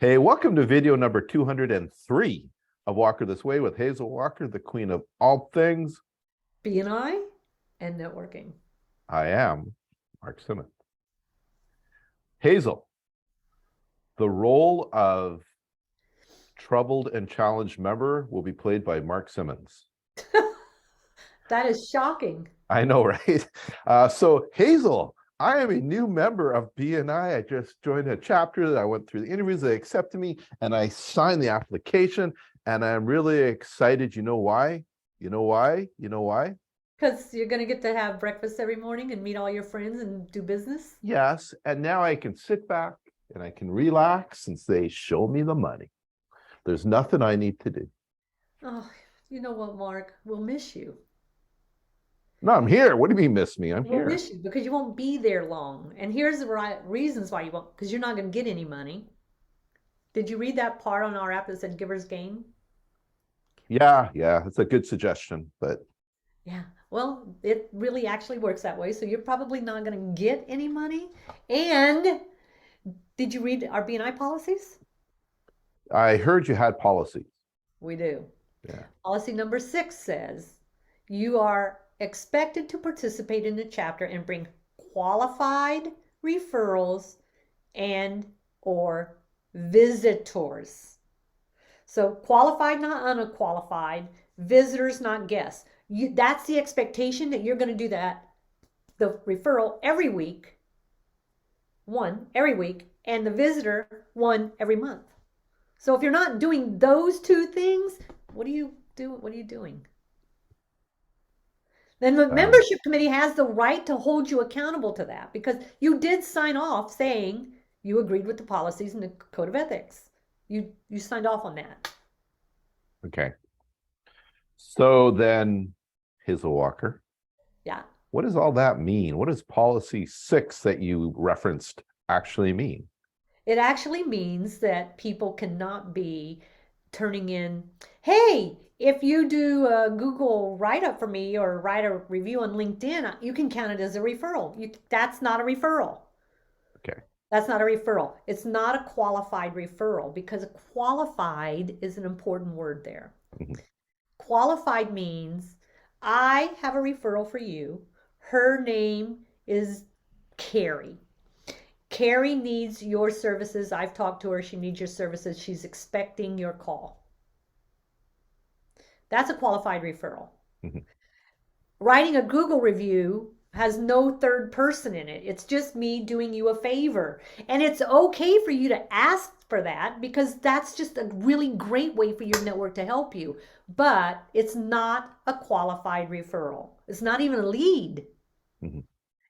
Hey, welcome to video number 203 of Walker This Way with Hazel Walker, the queen of all things. B&I and networking. I am Mark Simmons. Hazel, the role of troubled and challenged member will be played by Mark Simmons. That is shocking. I know, right? So Hazel, I am a new member of BNI. I just joined a chapter that I went through the interviews. They accepted me and I signed the application. And I'm really excited. You know why? You know why? You know why? Because you're going to get to have breakfast every morning and meet all your friends and do business. Yes. And now I can sit back and I can relax and say, show me the money. There's nothing I need to do. Oh, you know what, Mark? We'll miss you. No, I'm here. What do you mean miss me? I'm We'll here. miss you because you won't be there long. And here's the right reasons why you won't, because you're not going to get any money. Did you read that part on our app that said givers gain? Yeah, it's a good suggestion, but Yeah. Well, it really actually works that way. So you're probably not going to get any money. And did you read our B&I policies? I heard you had policies. We do. Yeah. Policy number 6 says you are expected to participate in the chapter and bring qualified referrals and or visitors. So qualified, not unqualified, visitors, not guests. That's the expectation that you're going to do that, the referral every week, one every week, and the visitor one every month. So if you're not doing those two things, what do you do? What are you doing? Then the Um, membership committee has the right to hold you accountable to that because you did sign off saying you agreed with the policies and the code of ethics. You signed off on that. okay. So then, Hazel Walker, Yeah. what does all that mean? What does policy 6 that you referenced actually mean? It actually means that people cannot be turning in, hey, if you do a Google write up for me or write a review on LinkedIn, you can count it as a referral. That's not a referral. Okay. That's not a referral. It's not a qualified referral because qualified is an important word there. Mhm. Qualified means I have a referral for you. Her name is Carrie. Carrie needs your services. I've talked to her. She needs your services. She's expecting your call. That's a qualified referral. Mhm. Writing a Google review has no third person in it. It's just me doing you a favor. And it's okay for you to ask for that because that's just a really great way for your network to help you. But it's not a qualified referral. It's not even a lead. Mhm.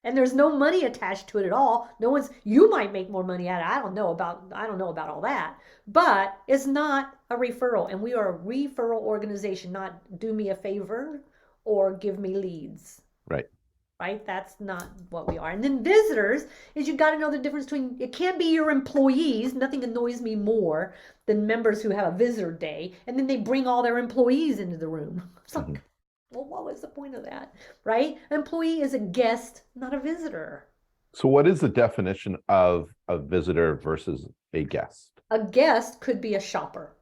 And there's no money attached to it at all. No one's you might make more money at it. I don't know about all that. But it's not a referral. And we are a referral organization, not do me a favor or give me leads. Right. Right? That's not what we are. And then visitors is you got to know the difference between it can't be your employees. Nothing annoys me more than members who have a visitor day and then they bring all their employees into the room. It's Mhm. like, well, what was the point of that? Right? An employee is a guest, not a visitor. So, what is the definition of a visitor versus a guest? A guest could be a shopper.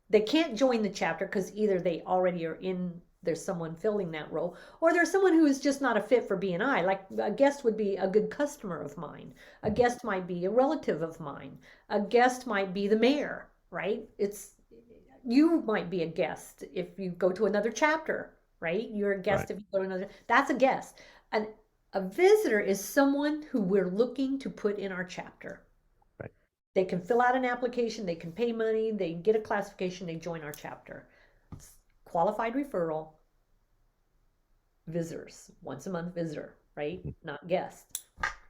They can't join the chapter because either they already are in, there's someone filling that role, or there's someone who is just not a fit for BNI. Like a guest would be a good customer of mine. A Mhm. guest might be a relative of mine. A guest might be the mayor, right? It's you might be a guest if you go to another chapter, right? You're a Right. guest if you go to another. That's a guest. And a visitor is someone who we're looking to put in our chapter. Right. They can fill out an application, they can pay money, they get a classification, they join our chapter. It's qualified referral, visitors, once a month visitor, right? Mhm. Not guest.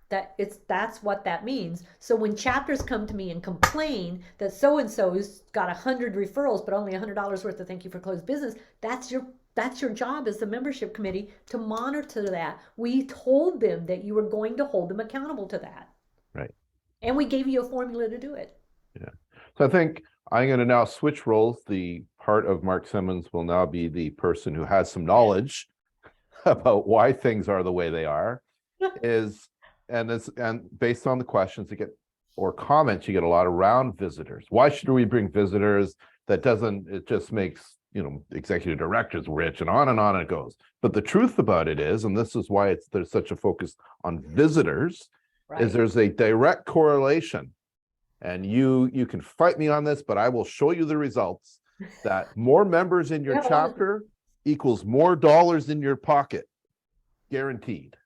That's what that means. So when chapters come to me and complain that so and so's got 100 referrals but only $100 worth of thank you for closed business, that's your job as the membership committee to monitor that. We told them that you were going to hold them accountable to that. Right. And we gave you a formula to do it. Yeah. So I think I'm going to now switch roles. The part of Mark Simmons will now be the person who has some knowledge about why things are the way they are. Is and based on the questions that get or comments, you get a lot of round visitors. Why should we bring visitors? That doesn't, it just makes, executive directors rich, and on it goes. But the truth about it is, and this is why there's such a focus on visitors, is there's a direct correlation. And you can fight me on this, but I will show you the results, that more members in your chapter equals more dollars in your pocket. Guaranteed.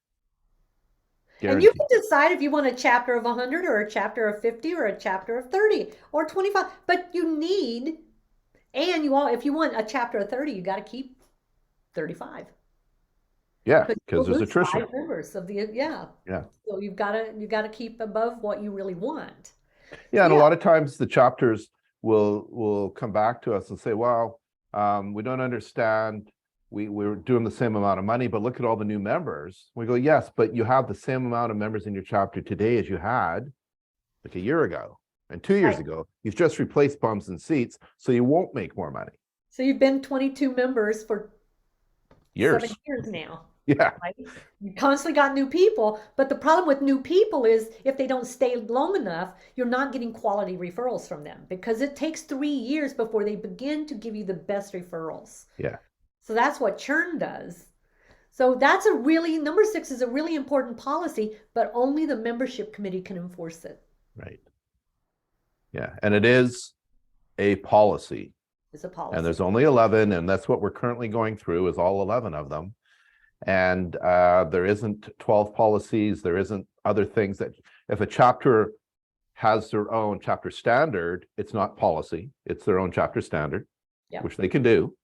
And you can decide if you want a chapter of 100 or a chapter of 50 or a chapter of 30 or 25, but you need, and if you want a chapter of 30, you got to keep 35. Yeah, because there's attrition. 5 members of the, yeah. So you've got to keep above what you really want. Yeah, and a lot of times the chapters will come back to us and say, well, we don't understand. We're doing the same amount of money, but look at all the new members. We go, yes, but you have the same amount of members in your chapter today as you had like a year ago and 2 years ago. You've just replaced bums and seats, so you won't make more money. So you've been 22 members for years. 7 years now. Yeah. Right? You constantly got new people, but the problem with new people is if they don't stay long enough, you're not getting quality referrals from them, because it takes 3 years before they begin to give you the best referrals. Yeah. So that's what churn does. So that's number 6 is a really important policy, but only the membership committee can enforce it. Right. Yeah. And it is a policy. It's a policy. And there's only 11, and that's what we're currently going through, is all 11 of them. And there isn't 12 policies. There isn't other things that, if a chapter has their own chapter standard, it's not policy. It's their own chapter standard, which they can do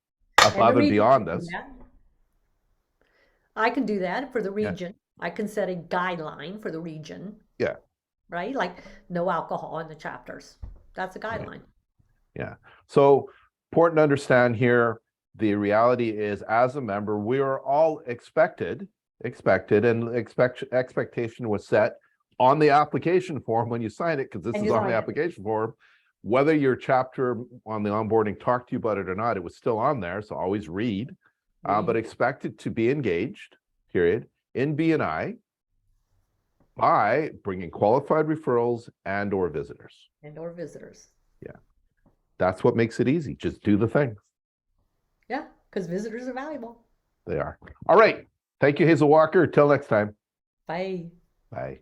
above and beyond this. I can do that for the region. I can set a guideline for the region. Yeah. Right? Like no alcohol in the chapters. That's a guideline. Yeah. So important to understand here, the reality is, as a member, we are all expected, and expectation was set on the application form when you sign it, because this is on the application form. Whether your chapter on the onboarding talked to you about it or not, it was still on there. So always read, but expected to be engaged, period, in BNI by bringing qualified referrals and/or visitors. Yeah. That's what makes it easy. Just do the things. Yeah, because visitors are valuable. They are. All right. Thank you, Hazel Walker. Till next time. Bye. Bye.